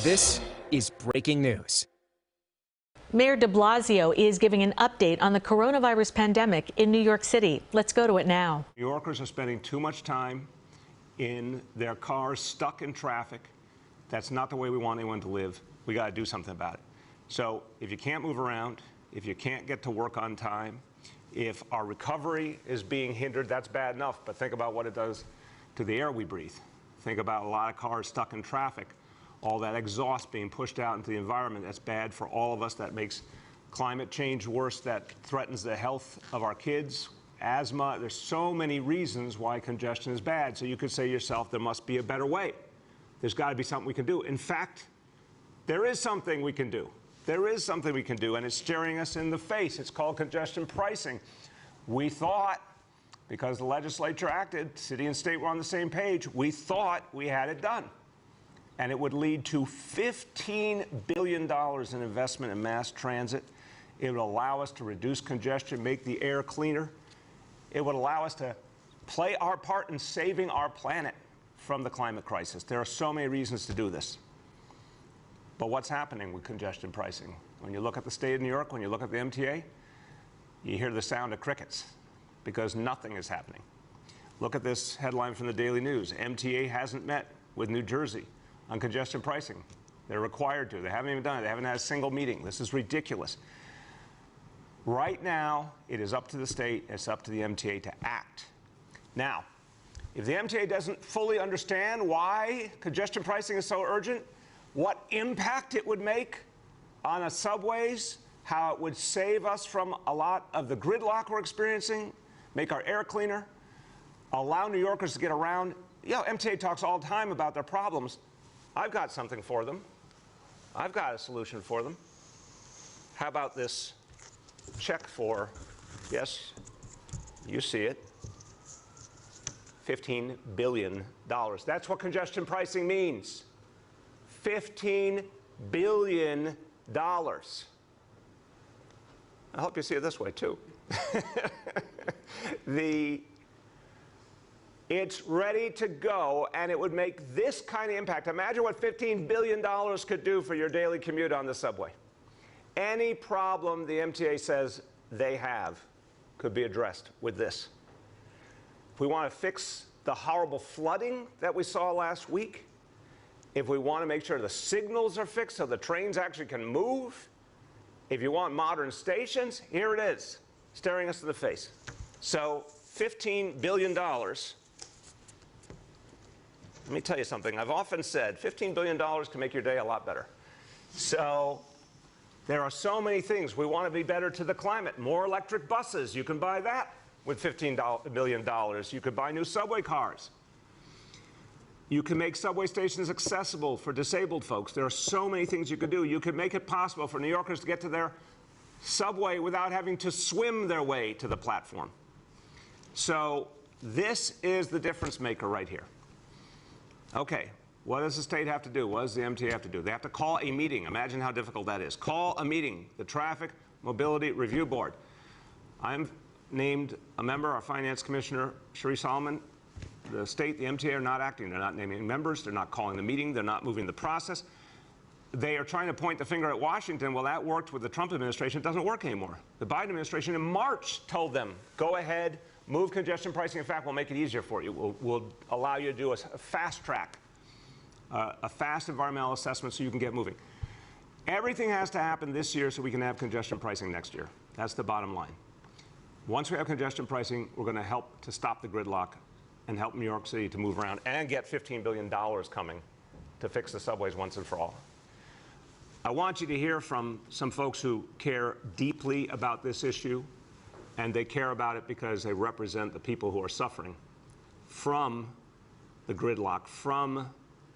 This is breaking news. Mayor de Blasio is giving an update on the coronavirus pandemic in New York City. Let's go to it now. New Yorkers are spending too much time in their cars, stuck in traffic. That's not the way we want anyone to live. We got to do something about it. So if you can't move around, if you can't get to work on time, if our recovery is being hindered, that's bad enough. But think about what it does to the air we breathe. Think about a lot of cars stuck in traffic. All that exhaust being pushed out into the environment, that's bad for all of us. That makes climate change worse. That threatens the health of our kids. Asthma, there's so many reasons why congestion is bad. So you could say to yourself, there must be a better way. There's got to be something we can do. In fact, there is something we can do. There is something we can do, and it's staring us in the face. It's called congestion pricing. We thought, because the legislature acted, city and state were on the same page, we thought we had it done. And it would lead to $15 billion in investment in mass transit. It would allow us to reduce congestion, make the air cleaner. It would allow us to play our part in saving our planet from the climate crisis. There are so many reasons to do this. But what's happening with congestion pricing? When you look at the state of New York, when you look at the MTA, you hear the sound of crickets because nothing is happening. Look at this headline from the Daily News. MTA hasn't met with New Jersey on congestion pricing. They're required to. They haven't even done it. They haven't had a single meeting. This is ridiculous. Right now, it is up to the state, it's up to the MTA to act. Now, if the MTA doesn't fully understand why congestion pricing is so urgent, what impact it would make on our subways, how it would save us from a lot of the gridlock we're experiencing, make our air cleaner, allow New Yorkers to get around. You know, MTA talks all the time about their problems. I've got something for them. I've got a solution for them. How about this check for, yes, you see it, $15 billion. That's what congestion pricing means. $15 billion. I hope you see it this way, too. It's ready to go, and it would make this kind of impact. Imagine what $15 billion could do for your daily commute on the subway. Any problem the MTA says they have could be addressed with this. If we want to fix the horrible flooding that we saw last week, if we want to make sure the signals are fixed so the trains actually can move, if you want modern stations, here it is, staring us in the face. So $15 billion. Let me tell you something. I've often said $15 billion can make your day a lot better. So there are so many things. We want to be better to the climate. More electric buses. You can buy that with $15 billion. You could buy new subway cars. You can make subway stations accessible for disabled folks. There are so many things you could do. You could make it possible for New Yorkers to get to their subway without having to swim their way to the platform. So this is the difference maker right here. Okay, what does the state have to do? What does the MTA have to do? They have to call a meeting. Imagine how difficult that is. Call a meeting, the Traffic Mobility Review Board. I'm named a member, our finance commissioner, Sheree Solomon. The state, the MTA are not acting. They're not naming members. They're not calling the meeting. They're not moving the process. They are trying to point the finger at Washington. Well, that worked with the Trump administration. It doesn't work anymore. The Biden administration in March told them, go ahead, move congestion pricing. In fact, we'll make it easier for you. We'll allow you to do a fast track, a fast environmental assessment so you can get moving. Everything has to happen this year so we can have congestion pricing next year. That's the bottom line. Once we have congestion pricing, we're going to help to stop the gridlock and help New York City to move around and get $15 billion coming to fix the subways once and for all. I want you to hear from some folks who care deeply about this issue, and they care about it because they represent the people who are suffering from the gridlock, from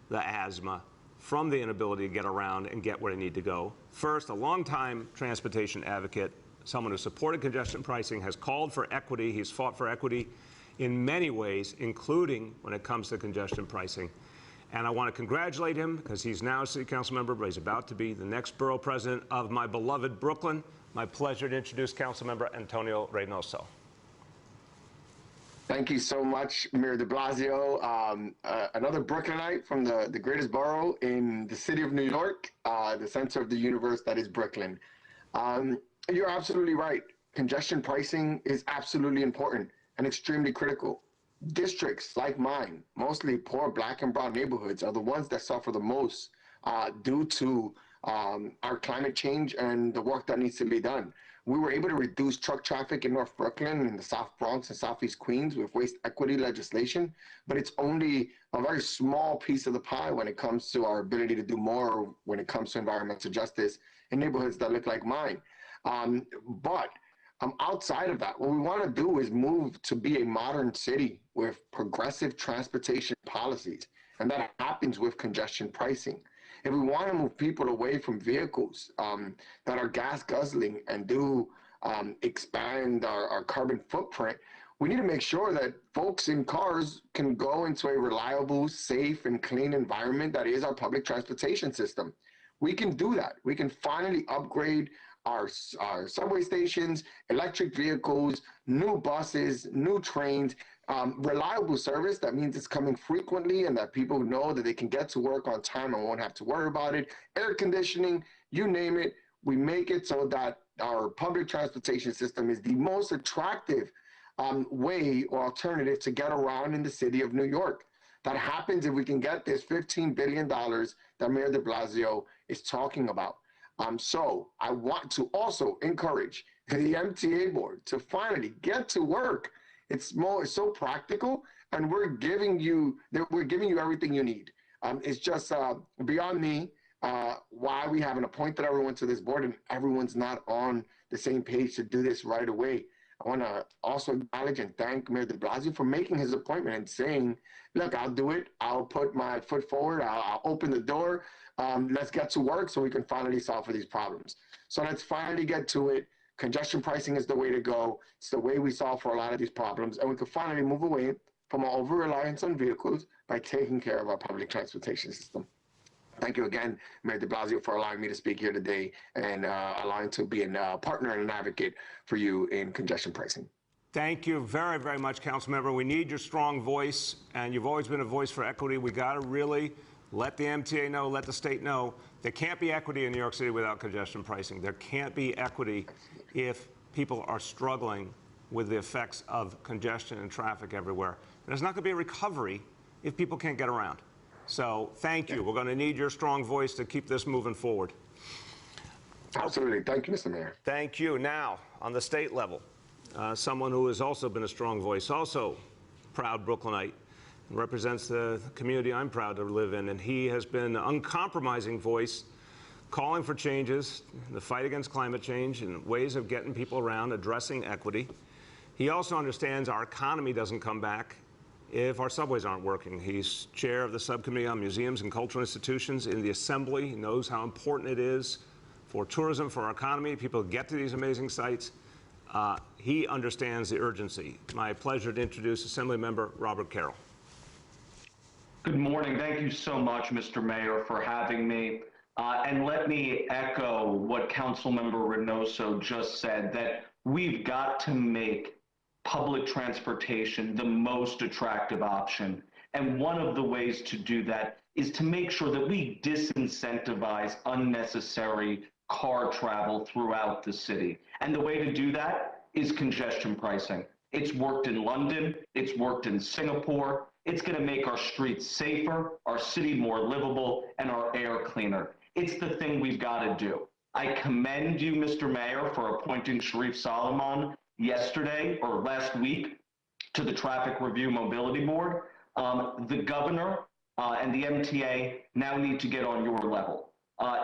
the asthma, from the inability to get around and get where they need to go. First, a longtime transportation advocate, someone who supported congestion pricing, has called for equity. He's fought for equity in many ways, including when it comes to congestion pricing. And I want to congratulate him because he's now a city council member, but he's about to be the next borough president of my beloved Brooklyn. My pleasure to introduce Councilmember Antonio Reynoso. Thank you so much, Mayor de Blasio. Another Brooklynite from the greatest borough in the city of New York, the center of the universe that is Brooklyn. Um, you're absolutely right. Congestion pricing is absolutely important and extremely critical. Districts like mine, mostly poor Black and brown neighborhoods, are the ones that suffer the most due to our climate change and the work that needs to be done. We were able to reduce truck traffic in North Brooklyn and the South Bronx and Southeast Queens with waste equity legislation, but it's only a very small piece of the pie when it comes to our ability to do more when it comes to environmental justice in neighborhoods that look like mine. But outside of that, what we want to do is move to be a modern city with progressive transportation policies, and that happens with congestion pricing. If we want to move people away from vehicles that are gas guzzling and do expand our carbon footprint, we need to make sure that folks in cars can go into a reliable, safe, and clean environment that is our public transportation system. We can do that. We can finally upgrade our subway stations, electric vehicles, new buses, new trains, reliable service. That means it's coming frequently and that people know that they can get to work on time and won't have to worry about it. Air conditioning, you name it. We make it so that our public transportation system is the most attractive way or alternative to get around in the city of New York. That happens if we can get this $15 billion that Mayor de Blasio is talking about. So I want to also encourage the MTA board to finally get to work. It's so practical, and we're giving you everything you need. It's just beyond me why we haven't appointed everyone to this board and everyone's not on the same page to do this right away. I want to also acknowledge and thank Mayor de Blasio for making his appointment and saying, look, I'll do it. I'll put my foot forward. I'll open the door. Let's get to work so we can finally solve for these problems. So let's finally get to it. Congestion pricing is the way to go. It's the way we solve for a lot of these problems. And we can finally move away from our over-reliance on vehicles by taking care of our public transportation system. Thank you again, Mayor de Blasio, for allowing me to speak here today and allowing to be a partner and an advocate for you in congestion pricing. Thank you very, very much, Councilmember. We need your strong voice, and you've always been a voice for equity. We got to really let the MTA know, let the state know. There can't be equity in New York City without congestion pricing. There can't be equity if people are struggling with the effects of congestion and traffic everywhere. And there's not going to be a recovery if people can't get around. So thank you. We're going to need your strong voice to keep this moving forward. Absolutely. Thank you, Mr. Mayor. Thank you. Now, on the state level, someone who has also been a strong voice, also proud Brooklynite, represents the community I'm proud to live in, and he has been an uncompromising voice calling for changes in the fight against climate change and ways of getting people around, addressing equity. He also understands our economy doesn't come back if our subways aren't working. He's chair of the subcommittee on museums and cultural institutions in the Assembly. He knows how important it is for tourism, for our economy, people get to these amazing sites. He understands the urgency. My pleasure to introduce Assemblymember Robert Carroll. Good morning. Thank you so much, Mr. Mayor, for having me. And let me echo what Councilmember Reynoso just said, that we've got to make public transportation the most attractive option. And one of the ways to do that is to make sure that we disincentivize unnecessary car travel throughout the city. And the way to do that is congestion pricing. It's worked in London, it's worked in Singapore. It's going to make our streets safer, our city more livable, and our air cleaner. It's the thing we've got to do. I commend you, Mr. Mayor, for appointing Sharif Salomon yesterday or last week to the Traffic Review Mobility Board. The governor and the MTA now need to get on your level.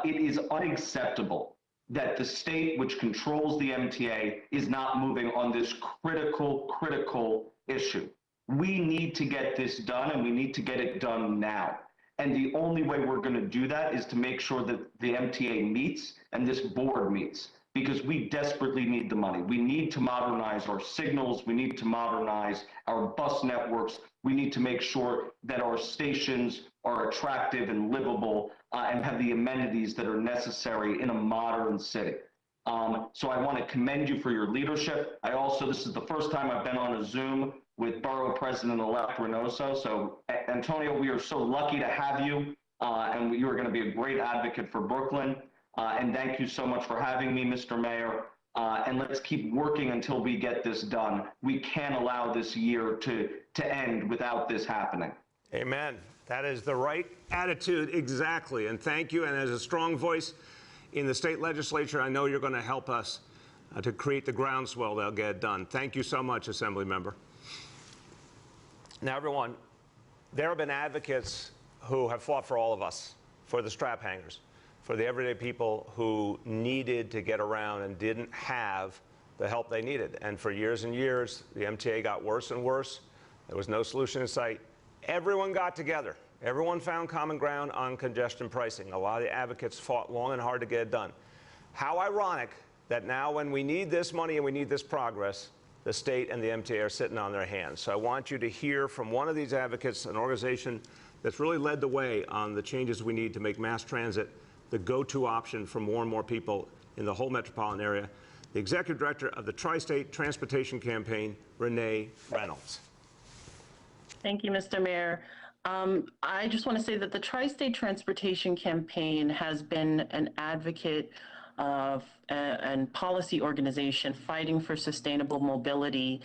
It is unacceptable that the state, which controls the MTA, is not moving on this critical issue. We need to get this done, and we need to get it done now. And the only way we're going to do that is to make sure that the MTA meets and this board meets, because we desperately need the money. We need to modernize our signals. We need to modernize our bus networks. We need to make sure that our stations are attractive and livable and have the amenities that are necessary in a modern city. So I want to commend you for your leadership. This is the first time I've been on a Zoom with Borough President-elect Reynoso. So, Antonio, we are so lucky to have you, and you are going to be a great advocate for Brooklyn. And thank you so much for having me, Mr. Mayor. And let's keep working until we get this done. We can't allow this year to end without this happening. Amen. That is the right attitude, exactly. And thank you. And as a strong voice in the state legislature, I know you're going to help us to create the groundswell that'll get it done. Thank you so much, Assembly Member. Now, everyone, there have been advocates who have fought for all of us, for the strap hangers, for the everyday people who needed to get around and didn't have the help they needed. And for years and years, the MTA got worse and worse. There was no solution in sight. Everyone got together. Everyone found common ground on congestion pricing. A lot of the advocates fought long and hard to get it done. How ironic that now when we need this money and we need this progress, the state and the MTA are sitting on their hands. So I want you to hear from one of these advocates, an organization that's really led the way on the changes we need to make mass transit the go-to option for more and more people in the whole metropolitan area. The Executive Director of the Tri-State Transportation Campaign, Renee Reynolds. Thank you, Mr. Mayor. I just want to say that the Tri-State Transportation Campaign has been an advocate of and policy organization fighting for sustainable mobility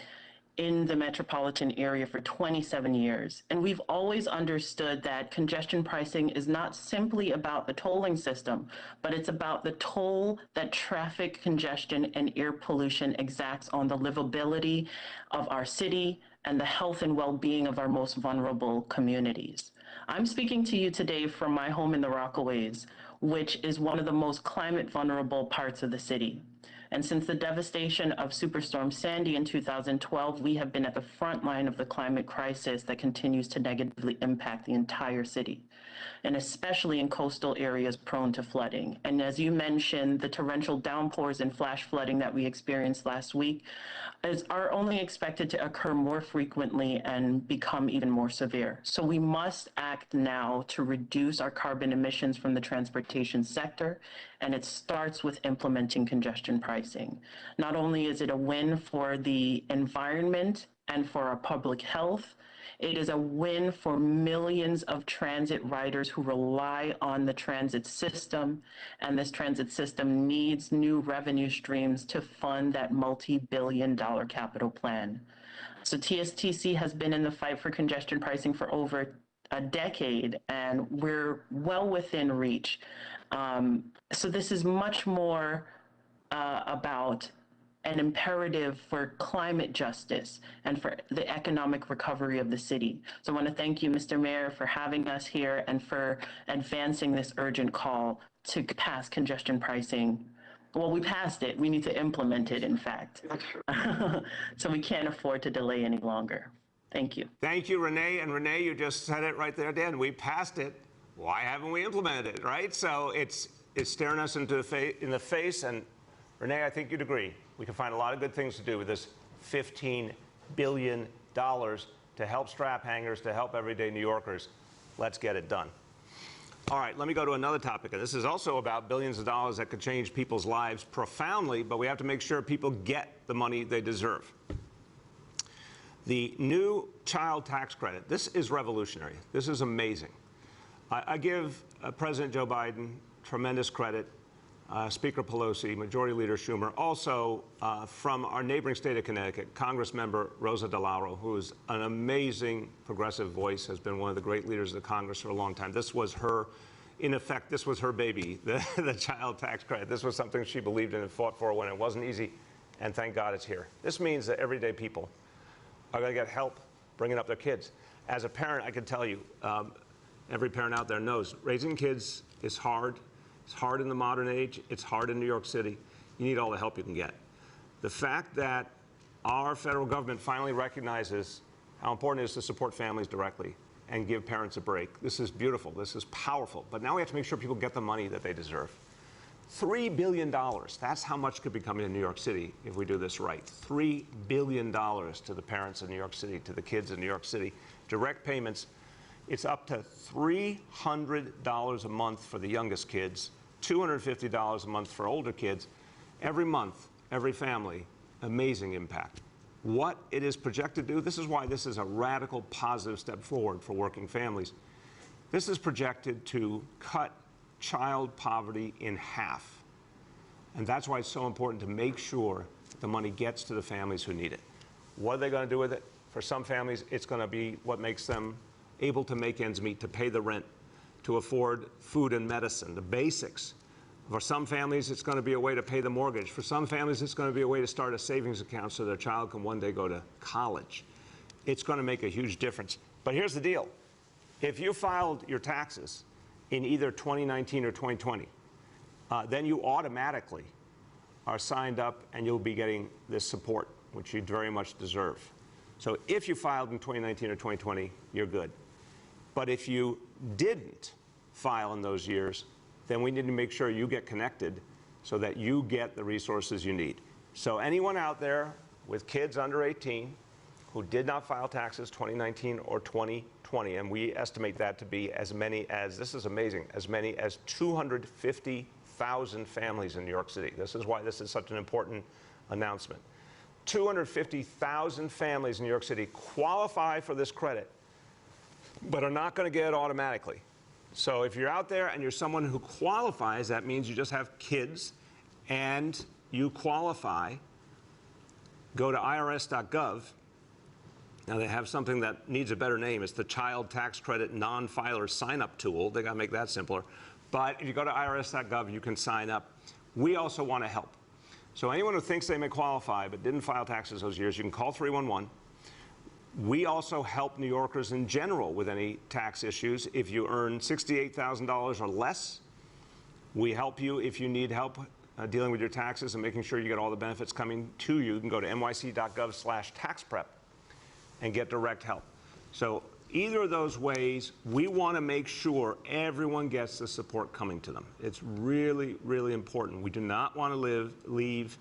in the metropolitan area for 27 years. And we've always understood that congestion pricing is not simply about the tolling system, but it's about the toll that traffic congestion and air pollution exacts on the livability of our city and the health and well-being of our most vulnerable communities. I'm speaking to you today from my home in the Rockaways, which is one of the most climate vulnerable parts of the city. And since the devastation of Superstorm Sandy in 2012, we have been at the front line of the climate crisis that continues to negatively impact the entire city, and especially in coastal areas prone to flooding. And as you mentioned, the torrential downpours and flash flooding that we experienced last week are only expected to occur more frequently and become even more severe. So we must act now to reduce our carbon emissions from the transportation sector, and it starts with implementing congestion pricing. Not only is it a win for the environment and for our public health, it is a win for millions of transit riders who rely on the transit system, and this transit system needs new revenue streams to fund that multi-billion-dollar capital plan. So TSTC has been in the fight for congestion pricing for over a decade, and we're well within reach. So this is much more about an imperative for climate justice and for the economic recovery of the city. So I want to thank you, Mr. Mayor, for having us here and for advancing this urgent call to pass congestion pricing. Well, we passed it. We need to implement it, in fact. So we can't afford to delay any longer. Thank you. Thank you, Renee. And Renee, you just said it right there, Dan. We passed it. Why haven't we implemented it, right? So it's staring us in the face. And Renee, I think you'd agree. We can find a lot of good things to do with this $15 billion to help strap hangers, to help everyday New Yorkers. Let's get it done. All right, let me go to another topic. And this is also about billions of dollars that could change people's lives profoundly, but we have to make sure people get the money they deserve. The new child tax credit, this is revolutionary. This is amazing. I give President Joe Biden tremendous credit, Speaker Pelosi, Majority Leader Schumer, also from our neighboring state of Connecticut, Congressmember Rosa DeLauro, who is an amazing progressive voice, has been one of the great leaders of the Congress for a long time. This was her, in effect, this was her baby, the child tax credit. This was something she believed in and fought for when it wasn't easy, and thank God it's here. This means that everyday people are going to get help bringing up their kids. As a parent, I can tell you, every parent out there knows, raising kids is hard. It's hard in the modern age. It's hard in New York City. You need all the help you can get. The fact that our federal government finally recognizes how important it is to support families directly and give parents a break. This is beautiful. This is powerful. But now we have to make sure people get the money that they deserve. $3 billion. That's how much could be coming to New York City if we do this right. $3 billion to the parents of New York City, to the kids in New York City. Direct payments. It's up to $300 a month for the youngest kids, $250 a month for older kids. Every month, every family, amazing impact. what it is projected to do, this is why this is a radical positive step forward for working families. This is projected to cut child poverty in half. And that's why it's so important to make sure the money gets to the families who need it. What are they going to do with it? For some families, it's going to be what makes them able to make ends meet, to pay the rent, to afford food and medicine, the basics. For some families, it's going to be a way to pay the mortgage. For some families, it's going to be a way to start a savings account so their child can one day go to college. It's going to make a huge difference. But here's the deal. If you filed your taxes in either 2019 or 2020, then you automatically are signed up and you'll be getting this support, which you very much deserve. So if you filed in 2019 or 2020, you're good. But if you didn't file in those years, then we need to make sure you get connected so that you get the resources you need. So anyone out there with kids under 18 who did not file taxes 2019 or 2020, and we estimate that to be as many as, this is amazing, as many as 250,000 families in New York City. This is why this is such an important announcement. 250,000 families in New York City qualify for this credit, but are not going to get it automatically. So if you're out there and you're someone who qualifies, that means you just have kids and you qualify, go to irs.gov. Now they have something that needs a better name. It's the Child Tax Credit Non-Filer Sign-Up Tool. They got to make that simpler. But if you go to irs.gov, you can sign up. We also want to help. So anyone who thinks they may qualify but didn't file taxes those years, you can call 311. We also help New Yorkers in general with any tax issues. If you earn $68,000 or less, we help you if you need help dealing with your taxes and making sure you get all the benefits coming to you. You can go to nyc.gov/taxprep and get direct help. So either of those ways, we want to make sure everyone gets the support coming to them. It's really, really important. We do not want to leave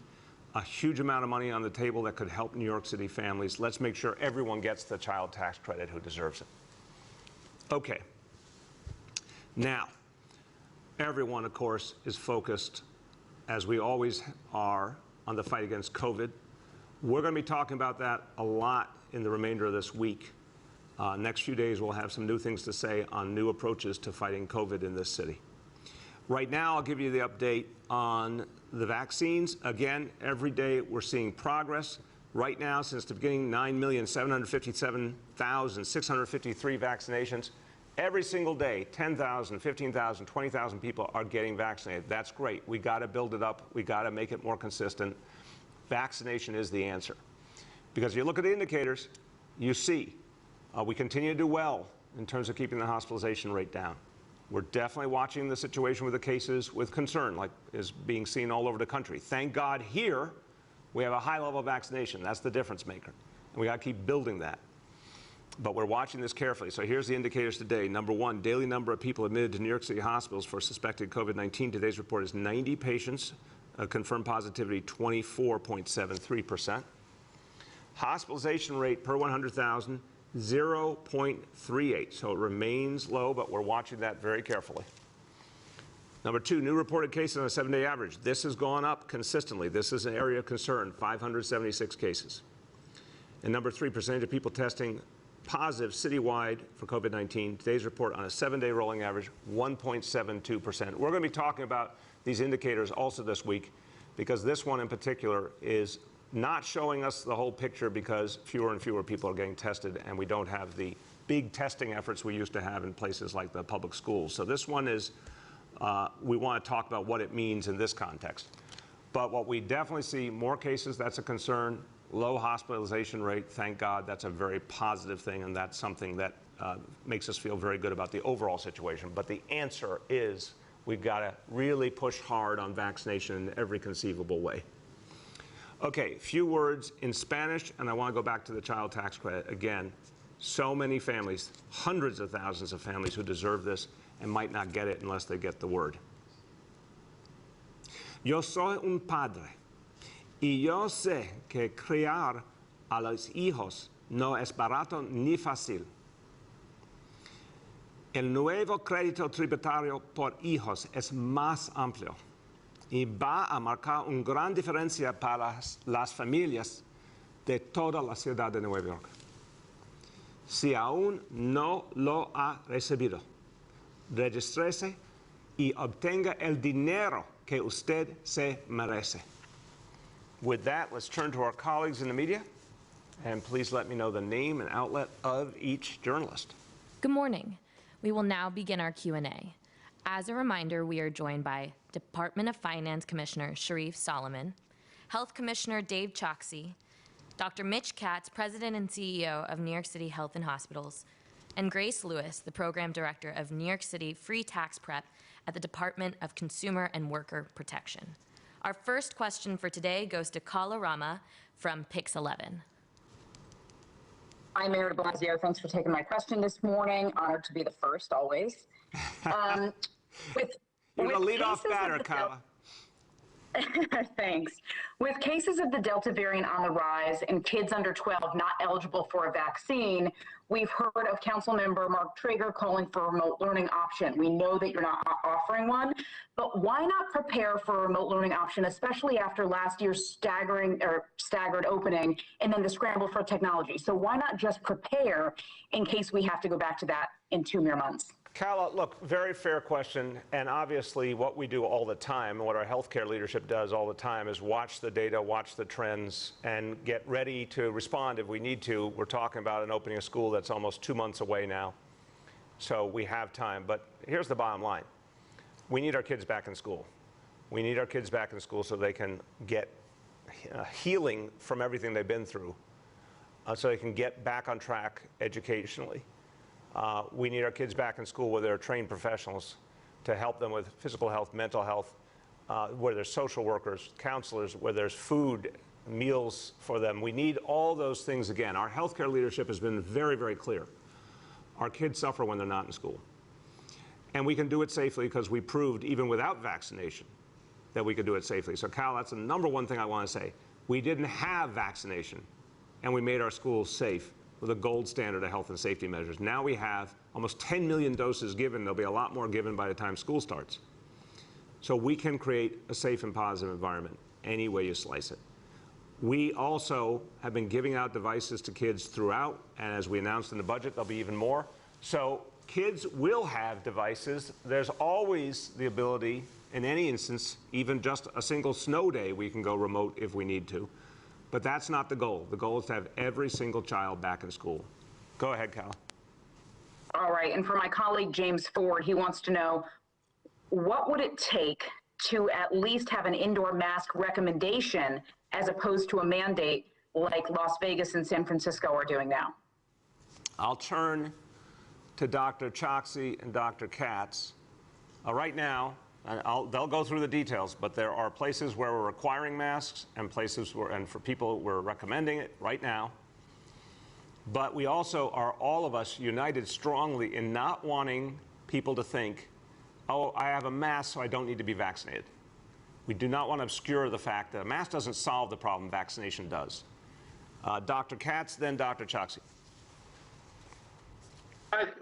a huge amount of money on the table that could help New York City families. Let's make sure everyone gets the child tax credit who deserves it. Okay. Now, everyone, of course, is focused, as we always are, on the fight against COVID. We're going to be talking about that a lot in the remainder of this week. Next few days, we'll have some new things to say on new approaches to fighting COVID in this city. Right now, I'll give you the update on the vaccines. Again, every day we're seeing progress. Right now, since the beginning, 9,757,653 vaccinations. Every single day, 10,000, 15,000, 20,000 people are getting vaccinated. That's great. We got to build it up. We got to make it more consistent. Vaccination is the answer. Because if you look at the indicators, you see we continue to do well in terms of keeping the hospitalization rate down. We're definitely watching the situation with the cases with concern, like is being seen all over the country. Thank God here we have a high level of vaccination. That's the difference maker. And we got to keep building that. But we're watching this carefully. So here's the indicators today. Number one, daily number of people admitted to New York City hospitals for suspected COVID-19. Today's report is 90 patients, confirmed positivity 24.73%. Hospitalization rate per 100,000, 0.38. So it remains low, but we're watching that very carefully. Number two, new reported cases on a 7-day average. This has gone up consistently. This is an area of concern, 576 cases. And number three, percentage of people testing positive citywide for COVID-19. Today's report on a 7-day rolling average, 1.72%. We're going to be talking about these indicators also this week because this one in particular is not showing us the whole picture because fewer and fewer people are getting tested and we don't have the big testing efforts we used to have in places like the public schools. So this one is, we want to talk about what it means in this context. But what we definitely see, more cases, that's a concern. Low hospitalization rate, thank God, that's a very positive thing, and that's something that makes us feel very good about the overall situation. But the answer is we've got to really push hard on vaccination in every conceivable way. Okay, a few words in Spanish, and I want to go back to the child tax credit. Again, so many families, hundreds of thousands of families who deserve this and might not get it unless they get the word. Yo soy un padre, y yo sé que criar a los hijos no es barato ni fácil. El nuevo crédito tributario por hijos es más amplio y va a marcar una gran diferencia para las familias de toda la ciudad de Nueva York. Si aún no lo ha recibido, regístrese y obtenga el dinero que usted se merece. With that, let's turn to our colleagues in the media, and please let me know the name and outlet of each journalist. Good morning. We will now begin our Q&A. As a reminder, we are joined by Department of Finance Commissioner Sharif Solomon, Health Commissioner Dave Choksi, Dr. Mitch Katz, President and CEO of New York City Health and Hospitals, and Grace Lewis, the Program Director of New York City Free Tax Prep at the Department of Consumer and Worker Protection. Our first question for today goes to Kala Rama from Pix 11. Hi, Mayor de Blasio. Thanks for taking my question this morning. Honored to be the first, always. You're the lead-off batter, Kala. Thanks. With cases of the Delta variant on the rise and kids under 12 not eligible for a vaccine, we've heard of Councilmember Mark Traeger calling for a remote learning option. We know that you're not offering one, but why not prepare for a remote learning option, especially after last year's staggered opening and then the scramble for technology? So why not just prepare in case we have to go back to that in 2 mere months? Kala, look, very fair question, and obviously what we do all the time, and what our healthcare leadership does all the time, is watch the data, watch the trends, and get ready to respond if we need to. We're talking about an opening of school that's almost 2 months away now, so we have time. But here's the bottom line. We need our kids back in school. We need our kids back in school so they can get healing from everything they've been through, so they can get back on track educationally. We need our kids back in school where there are trained professionals to help them with physical health, mental health, where there's social workers, counselors, where there's food, meals for them. We need all those things again. Our healthcare leadership has been very, very clear. Our kids suffer when they're not in school. And we can do it safely because we proved, even without vaccination, that we could do it safely. So, Kyle, that's the number one thing I want to say. We didn't have vaccination, and we made our schools safe with a gold standard of health and safety measures. Now we have almost 10 million doses given. There'll be a lot more given by the time school starts. So we can create a safe and positive environment any way you slice it. We also have been giving out devices to kids throughout, and as we announced in the budget, there'll be even more. So kids will have devices. There's always the ability, in any instance, even just a single snow day, we can go remote if we need to. But that's not the goal. The goal is to have every single child back in school. Go ahead, Cal. All right, and for my colleague James Ford, he wants to know, what would it take to at least have an indoor mask recommendation as opposed to a mandate like Las Vegas and San Francisco are doing now? I'll turn to Dr. Choksi and Dr. Katz. Right now, they'll go through the details, but there are places where we're requiring masks and places where, and for people, we're recommending it right now. But we also are, all of us, united strongly in not wanting people to think, oh, I have a mask, so I don't need to be vaccinated. We do not want to obscure the fact that a mask doesn't solve the problem, vaccination does. Dr. Katz, then Dr. Choksi.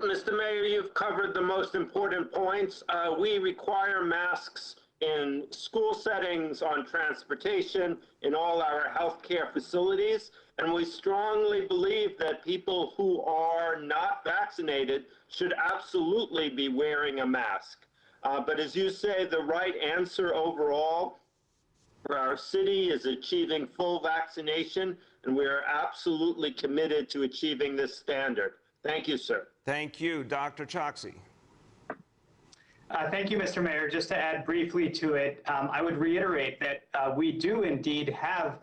Mr. Mayor, you've covered the most important points. We require masks in school settings, on transportation, in all our healthcare facilities, and we strongly believe that people who are not vaccinated should absolutely be wearing a mask. But as you say, the right answer overall for our city is achieving full vaccination, and we are absolutely committed to achieving this standard. Thank you, sir. Thank you. Dr. Choksi. Thank you, Mr. Mayor. Just to add briefly to it, I would reiterate that we do indeed have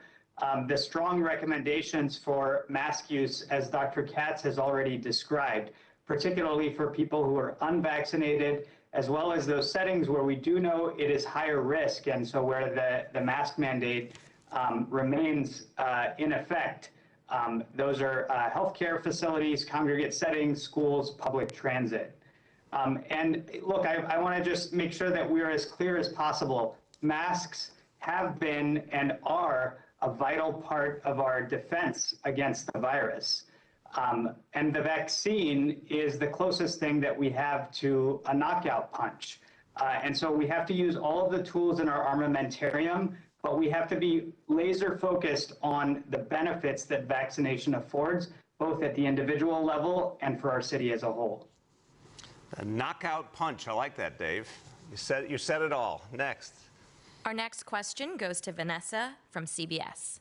the strong recommendations for mask use, as Dr. Katz has already described, particularly for people who are unvaccinated, as well as those settings where we do know it is higher risk, and so where the mask mandate remains in effect. Those are healthcare facilities, congregate settings, schools, public transit. And look, I want to just make sure that we're as clear as possible. Masks have been and are a vital part of our defense against the virus. And the vaccine is the closest thing that we have to a knockout punch. And so we have to use all of the tools in our armamentarium but we have to be laser focused on the benefits that vaccination affords, both at the individual level and for our city as a whole. A knockout punch. I like that, Dave. You said it all. Next. Our next question goes to Vanessa from CBS.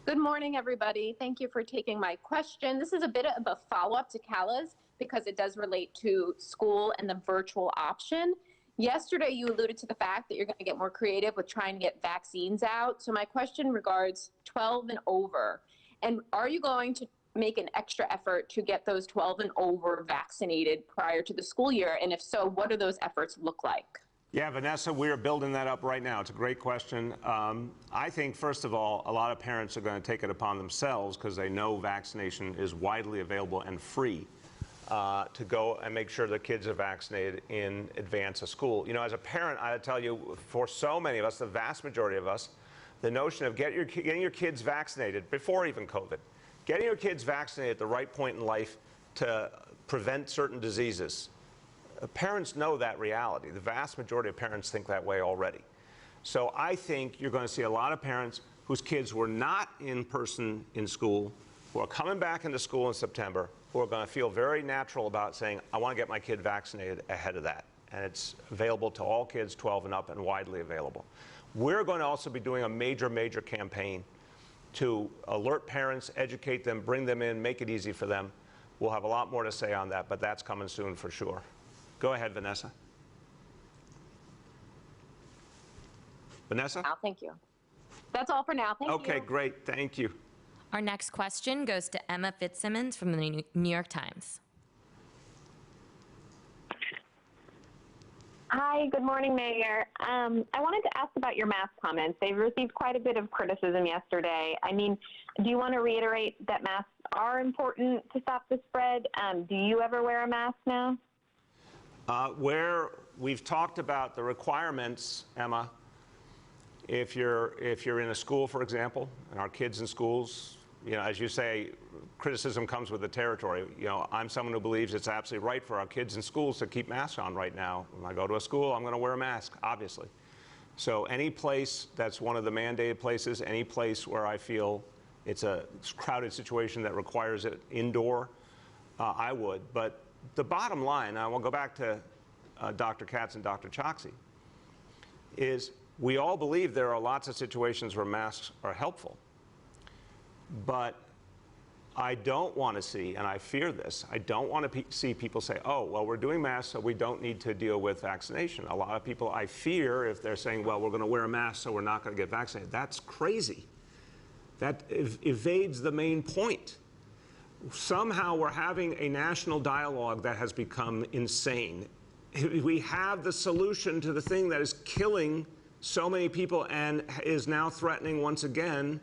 Good morning, everybody. Thank you for taking my question. This is a bit of a follow-up to Kala's because it does relate to school and the virtual option. Yesterday, you alluded to the fact that you're going to get more creative with trying to get vaccines out. So my question regards 12 and over. And are you going to make an extra effort to get those 12 and over vaccinated prior to the school year? And if so, what do those efforts look like? Yeah, Vanessa, we are building that up right now. It's a great question. I think, first of all, a lot of parents are going to take it upon themselves because they know vaccination is widely available and free to go and make sure their kids are vaccinated in advance of school. You know, as a parent, I tell you, for so many of us, the vast majority of us, the notion of getting your kids vaccinated before even COVID, getting your kids vaccinated at the right point in life to prevent certain diseases. Parents know that reality. The vast majority of parents think that way already. So I think you're going to see a lot of parents whose kids were not in person in school, who are coming back into school in September, who are going to feel very natural about saying, I want to get my kid vaccinated ahead of that. And it's available to all kids 12 and up and widely available. We're going to also be doing a major campaign to alert parents, educate them, bring them in, make it easy for them. We'll have a lot more to say on that, but that's coming soon for sure. Go ahead, Vanessa. Vanessa? Thank you. That's all for now. Thank you. Okay, great. Thank you. Our next question goes to Emma Fitzsimmons from the New York Times. Hi, good morning, Mayor. I wanted to ask about your mask comments. They've received quite a bit of criticism yesterday. I mean, do you want to reiterate that masks are important to stop the spread? Do you ever wear a mask now? Where we've talked about the requirements, Emma, if you're in a school, for example, and our kids in schools, you know, as you say, criticism comes with the territory. You know, I'm someone who believes it's absolutely right for our kids in schools to keep masks on right now. When I go to a school, I'm going to wear a mask, obviously. So any place that's one of the mandated places, any place where I feel it's a crowded situation that requires it indoor, I would. But the bottom line, I will go back to Dr. Katz and Dr. Choksi, is we all believe there are lots of situations where masks are helpful. But I don't want to see, and I fear this, I don't want to see people say, oh, well, we're doing masks, so we don't need to deal with vaccination. A lot of people, I fear, if they're saying, well, we're going to wear a mask, so we're not going to get vaccinated. That's crazy. That evades the main point. Somehow we're having a national dialogue that has become insane. We have the solution to the thing that is killing so many people and is now threatening once again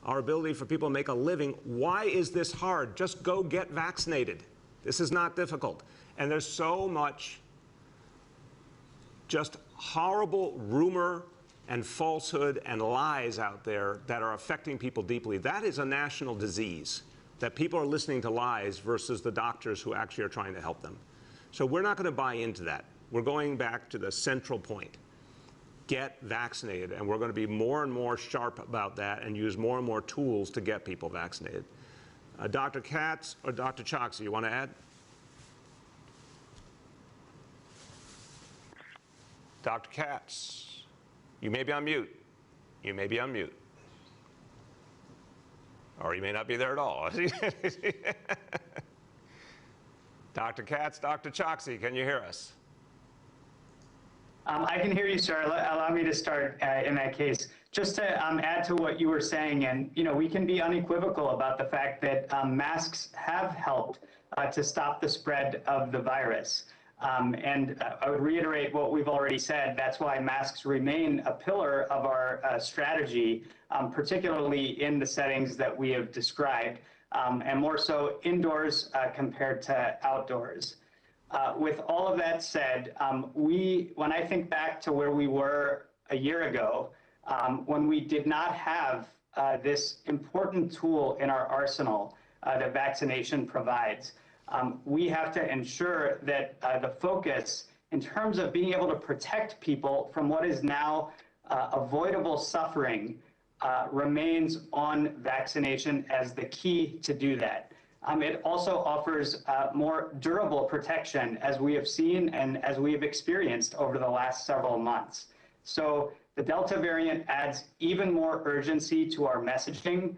our ability for people to make a living. Why is this hard? Just go get vaccinated. This is not difficult. And there's so much just horrible rumor and falsehood and lies out there that are affecting people deeply. That is a national disease, that people are listening to lies versus the doctors who actually are trying to help them. So we're not going to buy into that. We're going back to the central point. Get vaccinated, and we're going to be more and more sharp about that and use more and more tools to get people vaccinated. Dr. Katz or Dr. Choksi, you want to add? Dr. Katz, you may be on mute. You may be on mute. Or you may not be there at all. Dr. Katz, Dr. Choksi, can you hear us? I can hear you, sir. Allow me to start in that case. Just to add to what you were saying, and we can be unequivocal about the fact that masks have helped to stop the spread of the virus. And I would reiterate what we've already said. That's why masks remain a pillar of our strategy, particularly in the settings that we have described, and more so indoors compared to outdoors. With all of that said, when I think back to where we were a year ago, when we did not have this important tool in our arsenal that vaccination provides, we have to ensure that the focus in terms of being able to protect people from what is now avoidable suffering remains on vaccination as the key to do that. It also offers more durable protection, as we have seen and as we have experienced over the last several months. So the Delta variant adds even more urgency to our messaging,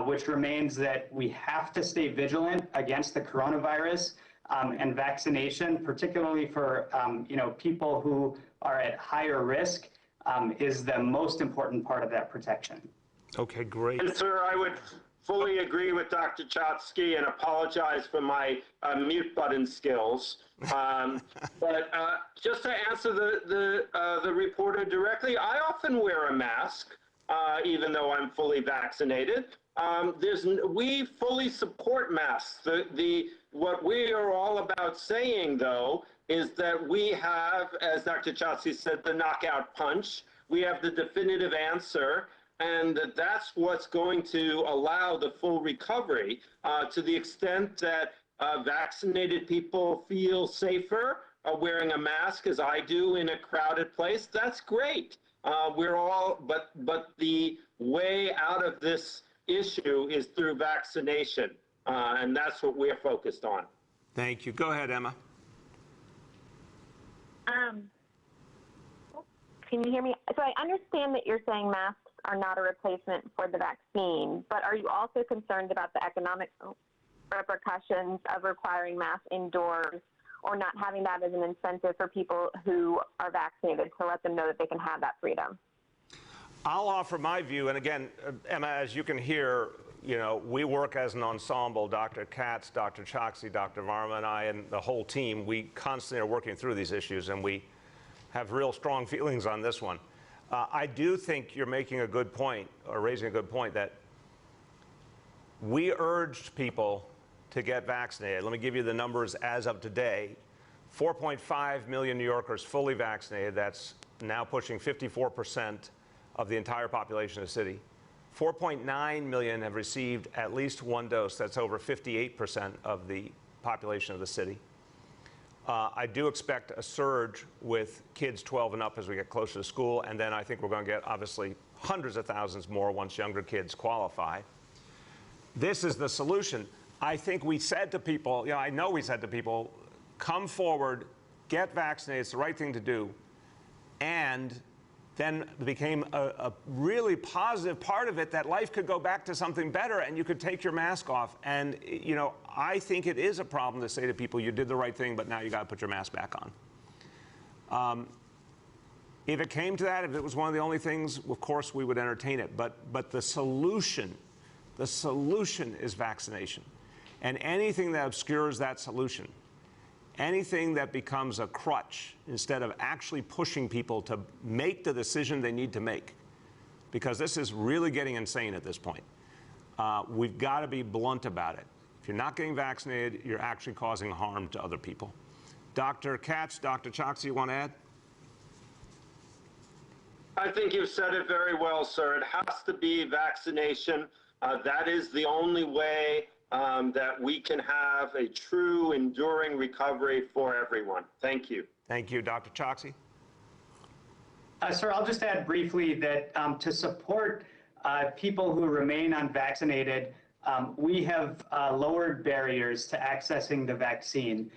which remains that we have to stay vigilant against the coronavirus, and vaccination, particularly for people who are at higher risk, is the most important part of that protection. Okay, great. And sir, I would fully agree with Dr. Chotsky and apologize for my mute button skills. But just to answer the reporter directly, I often wear a mask, even though I'm fully vaccinated. We fully support masks. What we are all about saying, though, is that we have, as Dr. Chotsky said, the knockout punch. We have the definitive answer, and that's what's going to allow the full recovery to the extent that vaccinated people feel safer wearing a mask, as I do in a crowded place. That's great. But the way out of this issue is through vaccination, and that's what we're focused on. Thank you. Go ahead, Emma. Can you hear me? So I understand that you're saying masks are not a replacement for the vaccine, but are you also concerned about the economic repercussions of requiring masks indoors or not having that as an incentive for people who are vaccinated to let them know that they can have that freedom? I'll offer my view, and again, Emma, as you can hear, we work as an ensemble. Dr. Katz, Dr. Choksy, Dr. Varma, and I, and the whole team, we constantly are working through these issues, and we have real strong feelings on this one. I do think you're making a good point, or raising a good point, that we urged people to get vaccinated. Let me give you the numbers as of today. 4.5 million New Yorkers fully vaccinated. That's now pushing 54% of the entire population of the city. 4.9 million have received at least one dose. That's over 58% of the population of the city. I do expect a surge with kids 12 and up as we get closer to school, and then I think we're going to get, obviously, hundreds of thousands more once younger kids qualify. This is the solution. I think we said to people, I know we said to people, come forward, get vaccinated, it's the right thing to do. And then it became a really positive part of it that life could go back to something better and you could take your mask off. And, I think it is a problem to say to people, you did the right thing, but now you got to put your mask back on. If it came to that, if it was one of the only things, of course, we would entertain it. But the solution is vaccination. And anything that obscures that solution, anything that becomes a crutch instead of actually pushing people to make the decision they need to make, because this is really getting insane at this point. We've got to be blunt about it. If you're not getting vaccinated, you're actually causing harm to other people. Dr. Katz, Dr. Choksy, you want to add? I think you've said it very well, sir. It has to be vaccination. That is the only way that we can have a true, enduring recovery for everyone. Thank you. Thank you. Dr. Choksy? Sir, I'll just add briefly that to support people who remain unvaccinated, we have lowered barriers to accessing the vaccine.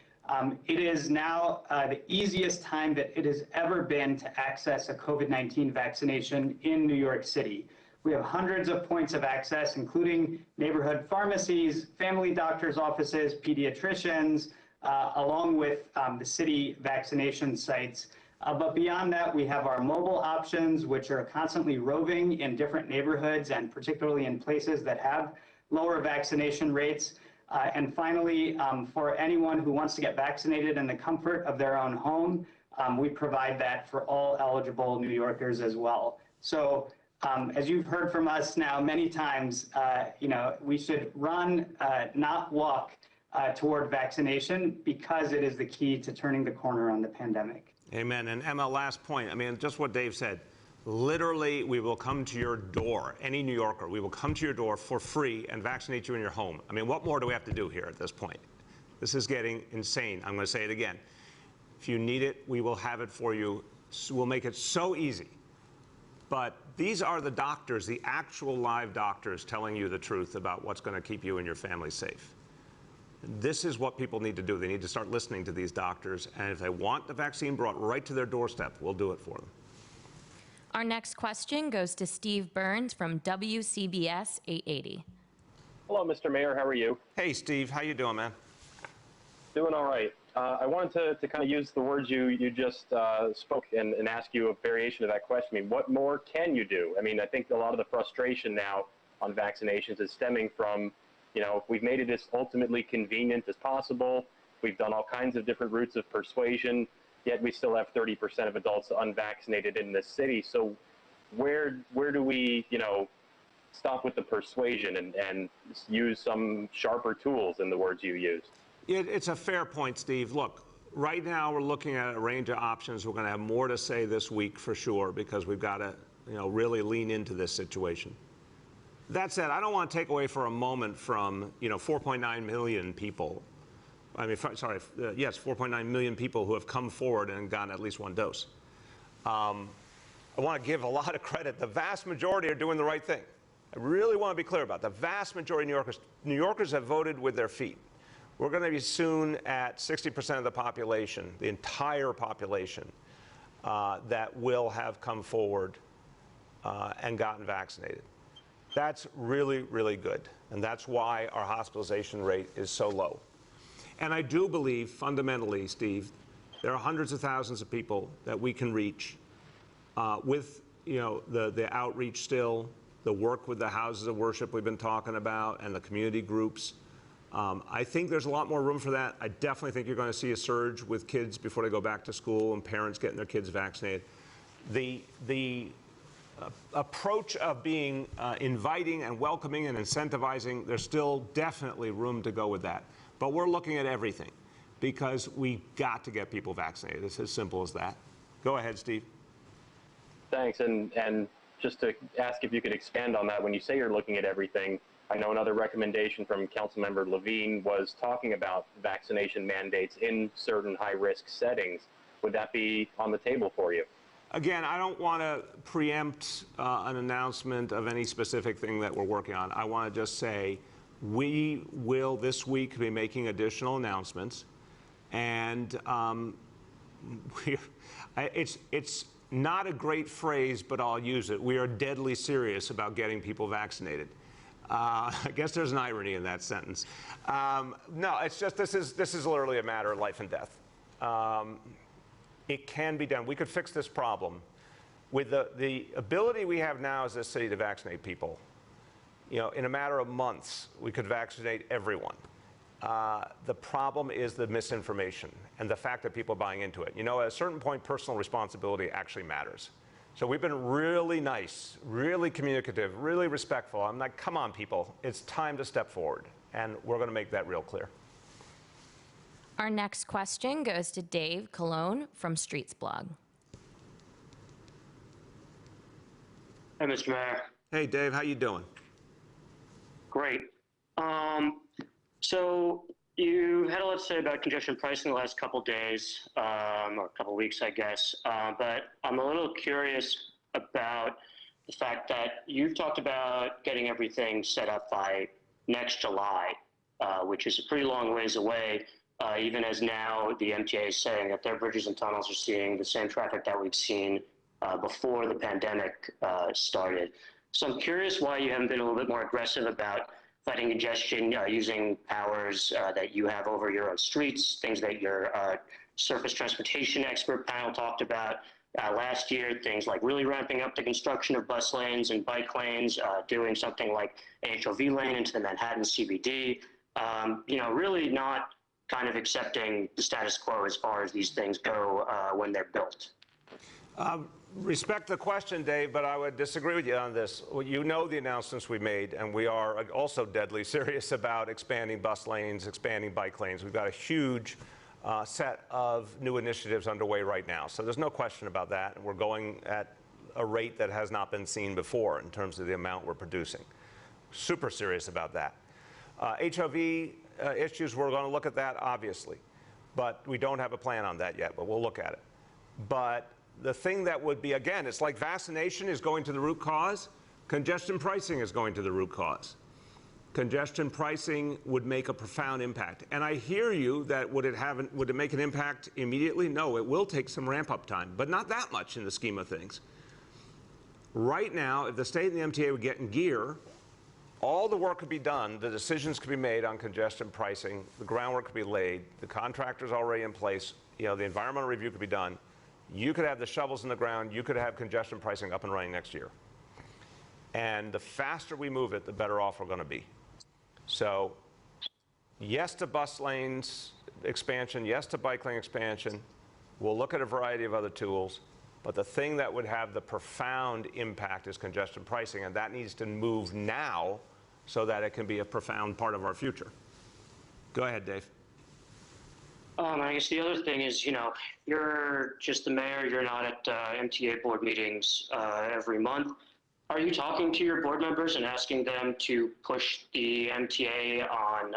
It is now the easiest time that it has ever been to access a COVID-19 vaccination in New York City. We have hundreds of points of access, including neighborhood pharmacies, family doctors' offices, pediatricians, along with the city vaccination sites. But beyond that, we have our mobile options, which are constantly roving in different neighborhoods and particularly in places that have lower vaccination rates. And finally, for anyone who wants to get vaccinated in the comfort of their own home, we provide that for all eligible New Yorkers as well. So as you've heard from us now many times, we should run, not walk toward vaccination because it is the key to turning the corner on the pandemic. Amen. And Emma, last point. I mean, just what Dave said. Literally, we will come to your door, any New Yorker, we will come to your door for free and vaccinate you in your home. I mean, what more do we have to do here at this point? This is getting insane. I'm going to say it again. If you need it, we will have it for you. We'll make it so easy But these are the doctors, the actual live doctors telling you the truth about what's going to keep you and your family safe. This is what people need to do. They need to start listening to these doctors, and if they want the vaccine brought right to their doorstep, we'll do it for them. Our next question goes to Steve Burns from WCBS 880. Hello, Mr. Mayor. How are you? Hey, Steve. How you doing, man? Doing all right. I wanted to kind of use the words you just spoke and ask you a variation of that question. I mean, what more can you do? I mean, I think a lot of the frustration now on vaccinations is stemming from, you know, we've made it as ultimately convenient as possible. We've done all kinds of different routes of persuasion, yet we still have 30% of adults unvaccinated in this city. So where do we, you know, stop with the persuasion and use some sharper tools in the words you used? It's a fair point, Steve. Look, right now we're looking at a range of options. We're going to have more to say this week for sure because we've got to, you know, really lean into this situation. That said, I don't want to take away for a moment from, you know, 4.9 million people. I mean, sorry, yes, 4.9 million people who have come forward and gotten at least one dose. I want to give a lot of credit. The vast majority are doing the right thing. I really want to be clear about that. The vast majority of New Yorkers have voted with their feet. We're going to be soon at 60% of the population, the entire population, that will have come forward and gotten vaccinated. That's really, really good. And that's why our hospitalization rate is so low. And I do believe, fundamentally, Steve, there are hundreds of thousands of people that we can reach with, you know, the outreach still, the work with the houses of worship we've been talking about, and the community groups. I think there's a lot more room for that. I definitely think you're going to see a surge with kids before they go back to school and parents getting their kids vaccinated. The approach of being inviting and welcoming and incentivizing, there's still definitely room to go with that. But we're looking at everything because we got to get people vaccinated. It's as simple as that. Go ahead, Steve. Thanks. And just to ask if you could expand on that, when you say you're looking at everything, I know another recommendation from Councilmember Levine was talking about vaccination mandates in certain high-risk settings. Would that be on the table for you? Again, I don't want to preempt an announcement of any specific thing that we're working on. I want to just say we will this week be making additional announcements, and it's not a great phrase, but I'll use it. We are deadly serious about getting people vaccinated. I guess there's an irony in that sentence. No, it's just this is literally a matter of life and death. It can be done. We could fix this problem with the ability we have now as a city to vaccinate people. You know, in a matter of months, we could vaccinate everyone. The problem is the misinformation and the fact that people are buying into it. You know, at a certain point, personal responsibility actually matters. So we've been really nice, really communicative, really respectful. I'm like, come on, people. It's time to step forward. And we're going to make that real clear. Our next question goes to Dave Colon from Streets Blog. Hey, Mr. Mayor. Hey, Dave. How you doing? Great. So you had a lot to say about congestion pricing the last couple of days, or a couple of weeks, I guess. But I'm a little curious about the fact that you've talked about getting everything set up by next July, which is a pretty long ways away, even as now the MTA is saying that their bridges and tunnels are seeing the same traffic that we've seen before the pandemic started. So I'm curious why you haven't been a little bit more aggressive about fighting congestion using powers that you have over your own streets, things that your surface transportation expert panel talked about last year, things like really ramping up the construction of bus lanes and bike lanes, doing something like an HOV lane into the Manhattan CBD, you know, really not kind of accepting the status quo as far as these things go when they're built. Respect the question, Dave, but I would disagree with you on this. Well, you know the announcements we made, and we are also deadly serious about expanding bus lanes, expanding bike lanes. We've got a huge set of new initiatives underway right now. So there's no question about that. We're going at a rate that has not been seen before in terms of the amount we're producing. Super serious about that. HOV issues, we're going to look at that, obviously. But we don't have a plan on that yet, but we'll look at it. But the thing that would be, again, it's like vaccination is going to the root cause, congestion pricing is going to the root cause. Congestion pricing would make a profound impact. And I hear you that would it make an impact immediately? No, it will take some ramp up time, but not that much in the scheme of things. Right now, if the state and the MTA would get in gear, all the work could be done, the decisions could be made on congestion pricing, the groundwork could be laid, the contractor's already in place, the environmental review could be done. You could have the shovels in the ground, you could have congestion pricing up and running next year. And the faster we move it, the better off we're going to be. So, yes to bus lanes expansion, yes to bike lane expansion. We'll look at a variety of other tools. But the thing that would have the profound impact is congestion pricing, and that needs to move now so that it can be a profound part of our future. Go ahead, Dave. I guess the other thing is, you're just the mayor, you're not at MTA board meetings every month. Are you talking to your board members and asking them to push the MTA on,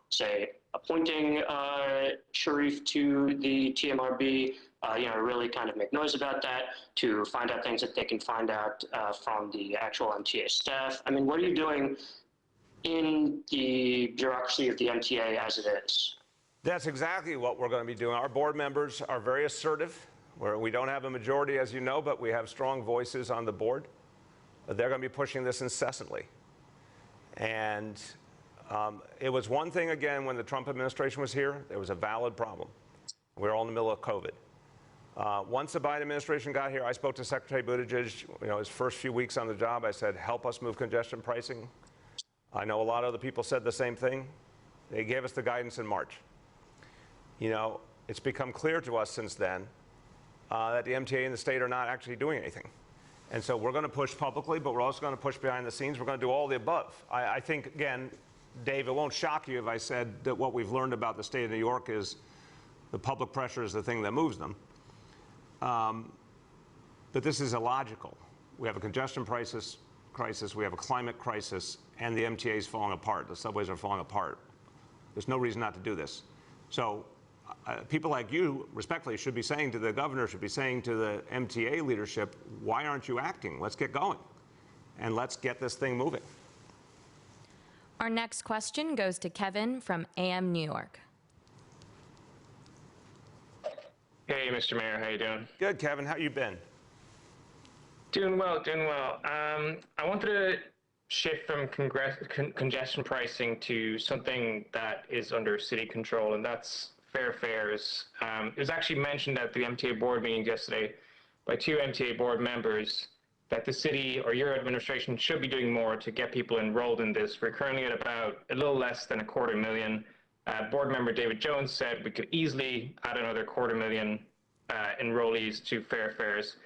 say, appointing Sharif to the TMRB, really kind of make noise about that, to find out things that they can find out from the actual MTA staff? I mean, what are you doing in the bureaucracy of the MTA as it is? That's exactly what we're going to be doing. Our board members are very assertive. We don't have a majority, as you know, but we have strong voices on the board. They're going to be pushing this incessantly. And it was one thing, again, when the Trump administration was here, there was a valid problem. We were all in the middle of COVID. Once the Biden administration got here, I spoke to Secretary Buttigieg, his first few weeks on the job. I said, help us move congestion pricing. I know a lot of other people said the same thing. They gave us the guidance in March. It's become clear to us since then that the MTA and the state are not actually doing anything. And so we're going to push publicly, but we're also going to push behind the scenes. We're going to do all the above. I think, again, Dave, it won't shock you if I said that what we've learned about the state of New York is the public pressure is the thing that moves them. But this is illogical. We have a congestion crisis, we have a climate crisis, and the MTA is falling apart. The subways are falling apart. There's no reason not to do this. So people like you, respectfully, should be saying to the governor, should be saying to the MTA leadership, why aren't you acting? Let's get going. And let's get this thing moving. Our next question goes to Kevin from AM New York. Hey, Mr. Mayor, how you doing? Good, Kevin. How you been? Doing well, doing well. I wanted to shift from congestion pricing to something that is under city control, and that's fare fares. It was actually mentioned at the MTA board meeting yesterday by 2 MTA board members that the city or your administration should be doing more to get people enrolled in this. We're currently at about a little less than 250,000. Board member David Jones said we could easily add another 250,000 enrollees to fare fares.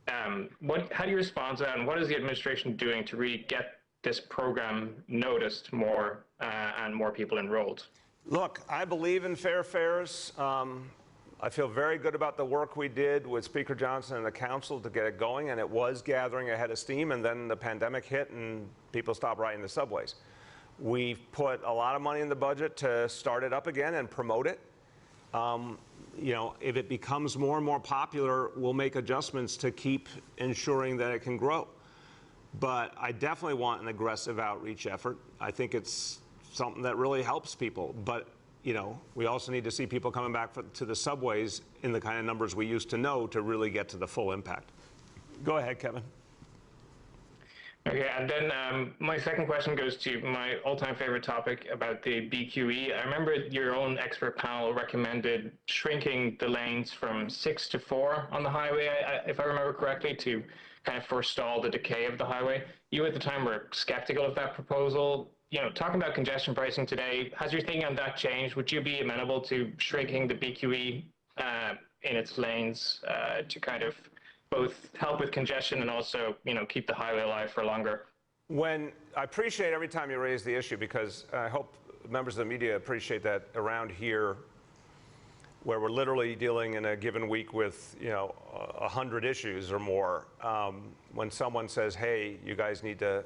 How do you respond to that, and what is the administration doing to really get this program noticed more and more people enrolled? Look, I believe in fare fares. I feel very good about the work we did with Speaker Johnson and the council to get it going, and it was gathering a head of steam, and then the pandemic hit and people stopped riding the subways. We've put a lot of money in the budget to start it up again and promote it. If it becomes more and more popular, we'll make adjustments to keep ensuring that it can grow. But I definitely want an aggressive outreach effort. I think it's something that really helps people. But, we also need to see people coming back to the subways in the kind of numbers we used to know to really get to the full impact. Go ahead, Kevin. Okay, and then my second question goes to my all-time favorite topic about the BQE. I remember your own expert panel recommended shrinking the lanes from 6 to 4 on the highway, if I remember correctly, to kind of forestall the decay of the highway. You at the time were skeptical of that proposal. Talking about congestion pricing today, has your thinking on that changed? Would you be amenable to shrinking the BQE in its lanes to kind of both help with congestion and also, keep the highway alive for longer? I appreciate every time you raise the issue, because I hope members of the media appreciate that around here, where we're literally dealing in a given week with 100 issues or more, when someone says, hey, you guys need to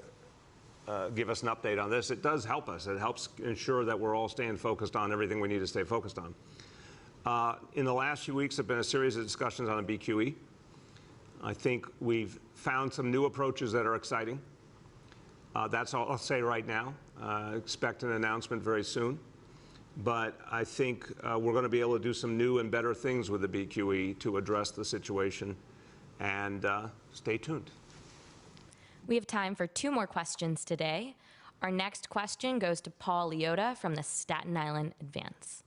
give us an update on this, it does help us. It helps ensure that we're all staying focused on everything we need to stay focused on. In the last few weeks, there have been a series of discussions on the BQE. I think we've found some new approaches that are exciting. That's all I'll say right now. Expect an announcement very soon. But I think we're going to be able to do some new and better things with the BQE to address the situation. And stay tuned. We have time for 2 more questions today. Our next question goes to Paul Leota from the Staten Island Advance.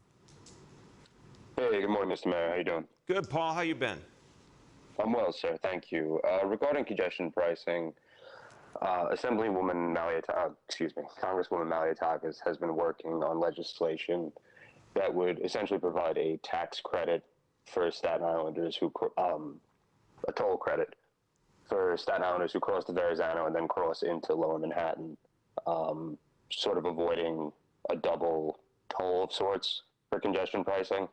Hey, good morning, Mr. Mayor. How you doing? Good, Paul. How you been? I'm well, sir. Thank you. Regarding congestion pricing, Congresswoman Malliotakis has been working on legislation that would essentially provide a tax credit for Staten Islanders who, a toll credit for Staten Islanders who cross the Verrazano and then cross into Lower Manhattan, sort of avoiding a double toll of sorts for congestion pricing.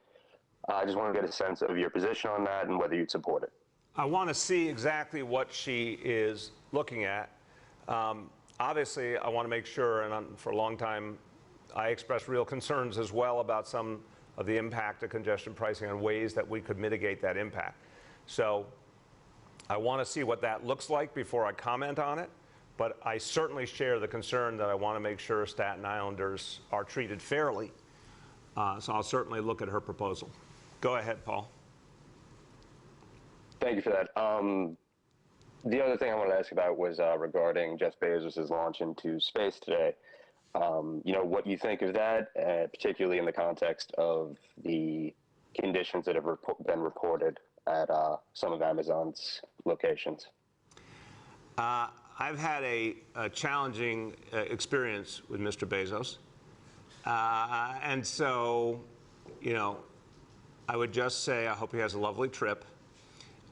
I just want to get a sense of your position on that and whether you'd support it. I want to see exactly what she is looking at. Obviously, I want to make sure, and for a long time, I expressed real concerns as well about some of the impact of congestion pricing and ways that we could mitigate that impact. So I want to see what that looks like before I comment on it. But I certainly share the concern that I want to make sure Staten Islanders are treated fairly. So I'll certainly look at her proposal. Go ahead, Paul. Thank you for that. The other thing I wanted to ask about was regarding Jeff Bezos' launch into space today. What you think of that, particularly in the context of the conditions that have been reported at some of Amazon's locations. I've had a challenging experience with Mr. Bezos. And so, I would just say I hope he has a lovely trip.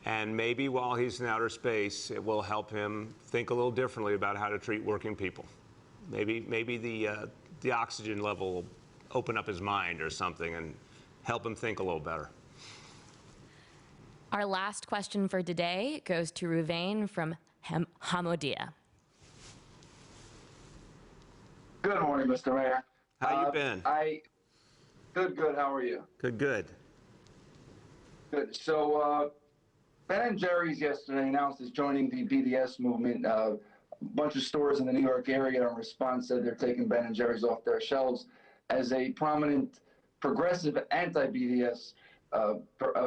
And maybe while he's in outer space, it will help him think a little differently about how to treat working people. Maybe the oxygen level will open up his mind or something and help him think a little better. Our last question for today goes to Ruvain from Hamodia. Good morning, Mr. Mayor. How you been? Good. How are you? Good. Good. So, Ben & Jerry's yesterday announced it's joining the BDS movement. A bunch of stores in the New York area in response said they're taking Ben & Jerry's off their shelves. As a prominent progressive anti-BDS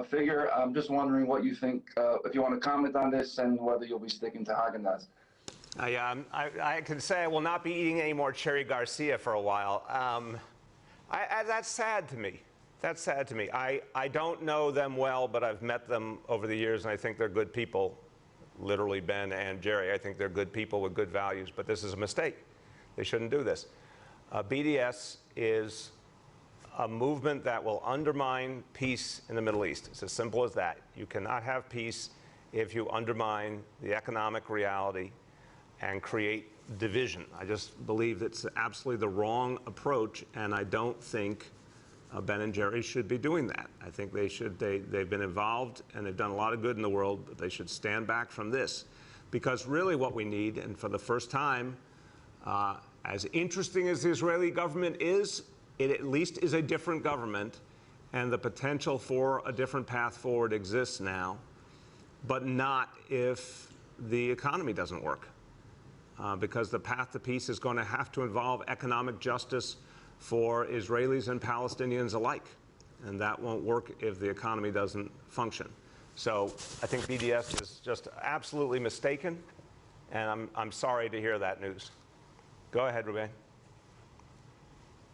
figure, I'm just wondering what you think, if you want to comment on this and whether you'll be sticking to Haagen-Dazs. I can say I will not be eating any more Cherry Garcia for a while. That's sad to me. That's sad to me. I don't know them well, but I've met them over the years, and I think they're good people, literally Ben and Jerry. I think they're good people with good values, but this is a mistake. They shouldn't do this. BDS is a movement that will undermine peace in the Middle East. It's as simple as that. You cannot have peace if you undermine the economic reality and create division. I just believe it's absolutely the wrong approach, and I don't think Ben & Jerry's should be doing that. I think they should. They've been involved and they've done a lot of good in the world, but they should stand back from this. Because really what we need, and for the first time, as interesting as the Israeli government is, it at least is a different government, and the potential for a different path forward exists now, but not if the economy doesn't work. Because the path to peace is going to have to involve economic justice for Israelis and Palestinians alike. And that won't work if the economy doesn't function. So I think BDS is just absolutely mistaken, and I'm sorry to hear that news. Go ahead, Ruben.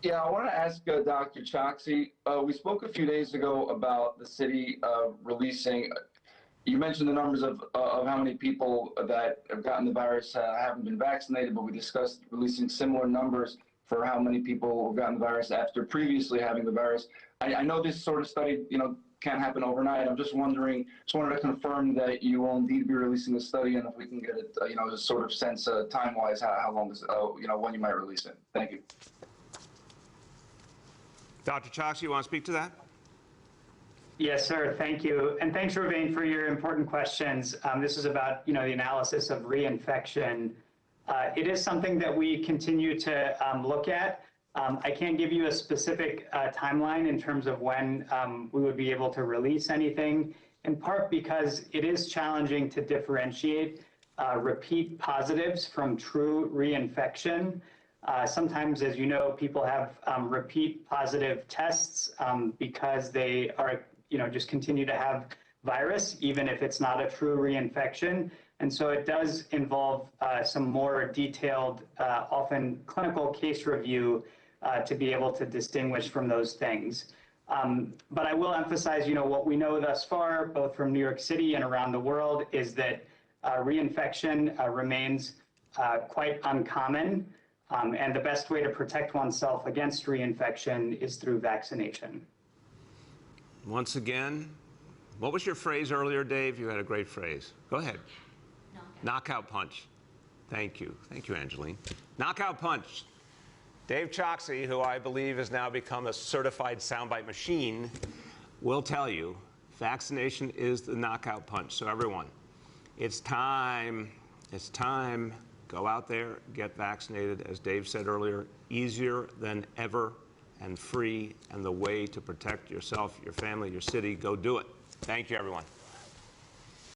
Yeah, I want to ask Dr. Choksi. We spoke a few days ago about the city releasing, you mentioned the numbers of how many people that have gotten the virus haven't been vaccinated, but we discussed releasing similar numbers for how many people have gotten the virus after previously having the virus. I know this sort of study, can't happen overnight. I'm just wondering, wanted to confirm that you will indeed be releasing the study, and if we can get it, a sort of sense time-wise, how long is, when you might release it. Thank you. Dr. Choksi, you want to speak to that? Yes, sir. Thank you. And thanks, Ruvain, for your important questions. This is about, the analysis of reinfection. It is something that we continue to look at. I can't give you a specific timeline in terms of when we would be able to release anything. in part because it is challenging to differentiate repeat positives from true reinfection. Sometimes, as you know, people have repeat positive tests because they are, just continue to have virus, even if it's not a true reinfection. And so it does involve some more detailed, often clinical case review to be able to distinguish from those things. But I will emphasize, what we know thus far, both from New York City and around the world, is that reinfection remains quite uncommon. And the best way to protect oneself against reinfection is through vaccination. Once again, what was your phrase earlier, Dave? You had a great phrase. Go ahead. Knockout punch. Thank you. Thank you, Angeline. Knockout punch. Dave Choksi, who I believe has now become a certified soundbite machine, will tell you vaccination is the knockout punch. So everyone, it's time. It's time. Go out there, get vaccinated. As Dave said earlier, easier than ever and free, and the way to protect yourself, your family, your city. Go do it. Thank you, everyone.